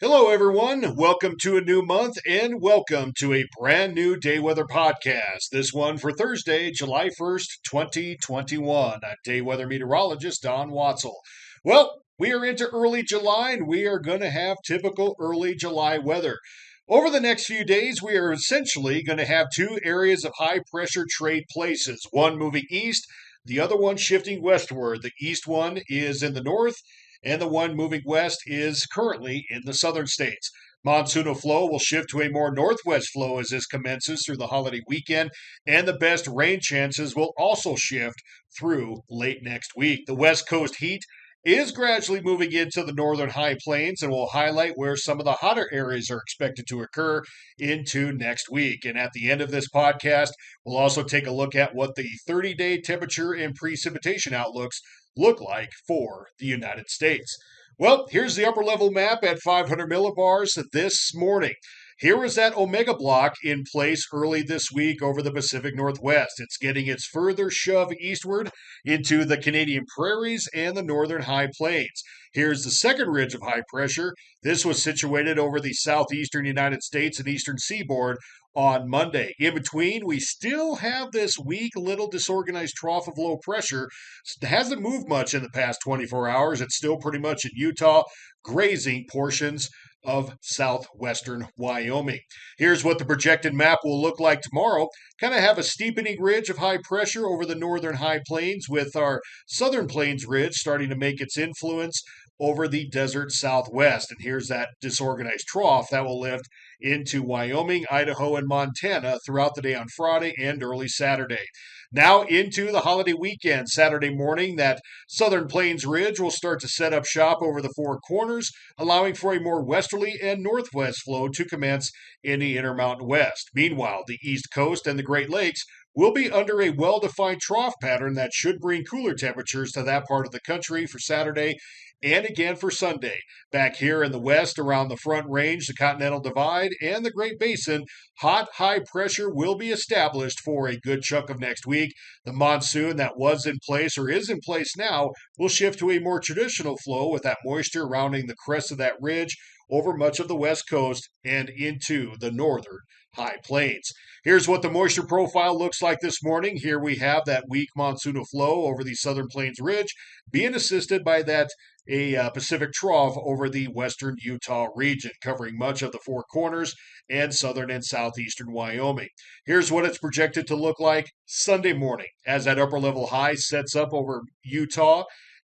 Hello, everyone. Welcome to a new month and welcome to a brand new day weather podcast. This one for Thursday, July 1st, 2021. I'm day weather meteorologist Don Watzel. Well, we are into early July and we are going to have typical early July weather. Over the next few days, we are essentially going to have two areas of high pressure trade places, one moving east, the other one shifting westward. The east one is in the north and the one moving west is currently in the southern states. Monsoonal flow will shift to a more northwest flow as this commences through the holiday weekend, and the best rain chances will also shift through late next week. The West Coast heat is gradually moving into the northern high plains and will highlight where some of the hotter areas are expected to occur into next week. And at the end of this podcast, we'll also take a look at what the 30-day temperature and precipitation outlooks look like for the United States. Well, here's the upper level map at 500 millibars this morning. Here is that Omega block in place early this week over the Pacific Northwest. It's getting its further shove eastward into the Canadian prairies and the northern high plains. Here's the second ridge of high pressure. This was situated over the southeastern United States and eastern seaboard on Monday. In between, we still have this weak, little disorganized trough of low pressure. It hasn't moved much in the past 24 hours. It's still pretty much in Utah, grazing portions of southwestern Wyoming. Here's what the projected map will look like tomorrow. Kind of have a steepening ridge of high pressure over the northern high plains, with our southern plains ridge starting to make its influence over the desert southwest. And here's that disorganized trough that will lift into Wyoming, Idaho, and Montana throughout the day on Friday and early Saturday. Now into the holiday weekend. Saturday morning, that southern plains ridge will start to set up shop over the Four Corners, allowing for a more westerly and northwest flow to commence in the Intermountain West. Meanwhile, the East Coast and the Great Lakes will be under a well-defined trough pattern that should bring cooler temperatures to that part of the country for Saturday and again for Sunday. Back here in the west around the Front Range, the Continental Divide, and the Great Basin, hot high pressure will be established for a good chunk of next week. The monsoon that was in place or is in place now will shift to a more traditional flow with that moisture rounding the crest of that ridge over much of the west coast and into the northern high plains. Here's what the moisture profile looks like this morning. Here we have that weak monsoonal flow over the southern plains ridge being assisted by that Pacific trough over the western Utah region, covering much of the Four Corners and southern and southeastern Wyoming. Here's what it's projected to look like Sunday morning as that upper level high sets up over Utah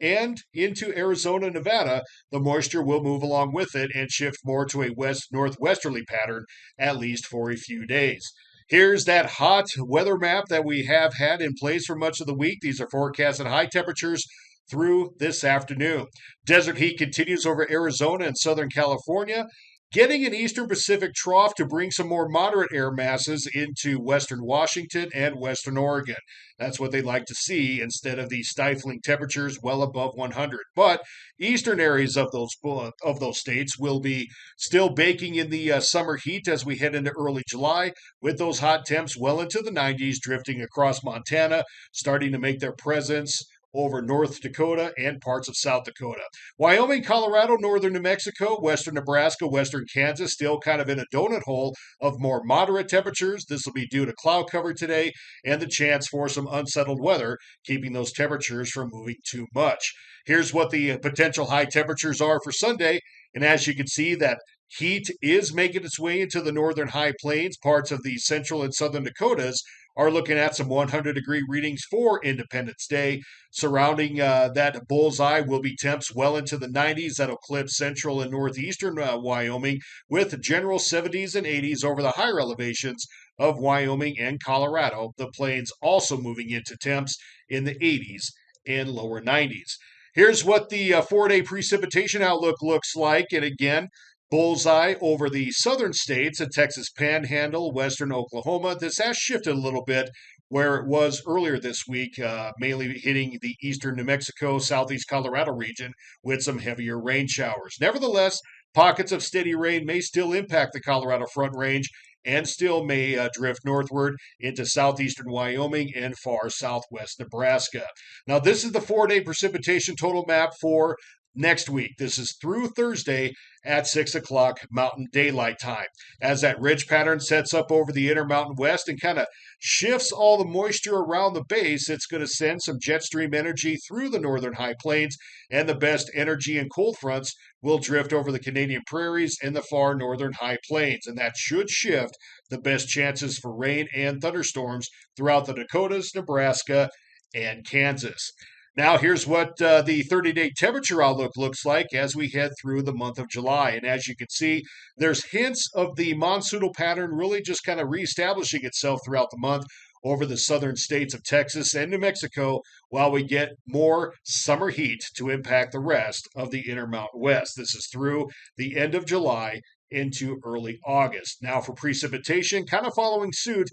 and into Arizona, Nevada. The moisture will move along with it and shift more to a west-northwesterly pattern, at least for a few days. Here's that hot weather map that we have had in place for much of the week. These are forecasted high temperatures through this afternoon. Desert heat continues over Arizona and Southern California, getting an eastern Pacific trough to bring some more moderate air masses into western Washington and western Oregon. That's what they'd like to see instead of these stifling temperatures well above 100. But eastern areas of those states will be still baking in the summer heat as we head into early July, with those hot temps well into the 90s drifting across Montana, starting to make their presence over North Dakota and parts of South Dakota. Wyoming, Colorado, northern New Mexico, western Nebraska, western Kansas, still kind of in a donut hole of more moderate temperatures. This will be due to cloud cover today and the chance for some unsettled weather, keeping those temperatures from moving too much. Here's what the potential high temperatures are for Sunday. And as you can see, that heat is making its way into the northern high plains. Parts of the central and southern Dakotas are looking at some 100-degree readings for Independence Day. Surrounding that bullseye will be temps well into the 90s. That'll clip central and northeastern Wyoming, with general 70s and 80s over the higher elevations of Wyoming and Colorado. The plains also moving into temps in the 80s and lower 90s. Here's what the 4-day precipitation outlook looks like. And again, bullseye over the southern states, the Texas Panhandle, western Oklahoma. This has shifted a little bit where it was earlier this week, mainly hitting the eastern New Mexico, southeast Colorado region with some heavier rain showers. Nevertheless, pockets of steady rain may still impact the Colorado Front Range and still may drift northward into southeastern Wyoming and far southwest Nebraska. Now, this is the 4-day precipitation total map for next week. This is through Thursday at 6 o'clock Mountain Daylight Time. As that ridge pattern sets up over the Intermountain West and kind of shifts all the moisture around the base, it's going to send some jet stream energy through the northern high plains, and the best energy and cold fronts will drift over the Canadian prairies and the far northern high plains. And that should shift the best chances for rain and thunderstorms throughout the Dakotas, Nebraska, and Kansas. Now, here's what the 30-day temperature outlook looks like as we head through the month of July. And as you can see, there's hints of the monsoonal pattern really just kind of reestablishing itself throughout the month over the southern states of Texas and New Mexico, while we get more summer heat to impact the rest of the Intermountain West. This is through the end of July into early August. Now, for precipitation, kind of following suit,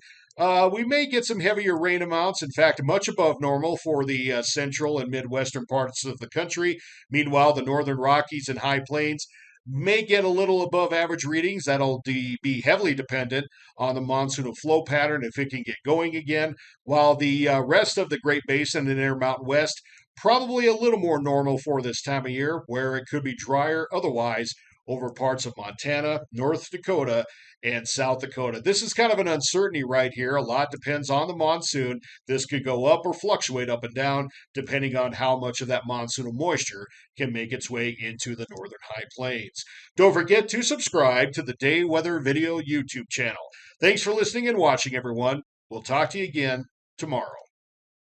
we may get some heavier rain amounts, in fact, much above normal for the central and midwestern parts of the country. Meanwhile, the northern Rockies and high plains may get a little above average readings. That'll be heavily dependent on the monsoonal flow pattern if it can get going again, while the rest of the Great Basin and Intermountain West probably a little more normal for this time of year, where it could be drier otherwise over parts of Montana, North Dakota, and South Dakota. This is kind of an uncertainty right here. A lot depends on the monsoon. This could go up or fluctuate up and down depending on how much of that monsoonal moisture can make its way into the northern high plains. Don't forget to subscribe to the Day Weather Video YouTube channel. Thanks for listening and watching, everyone. We'll talk to you again tomorrow.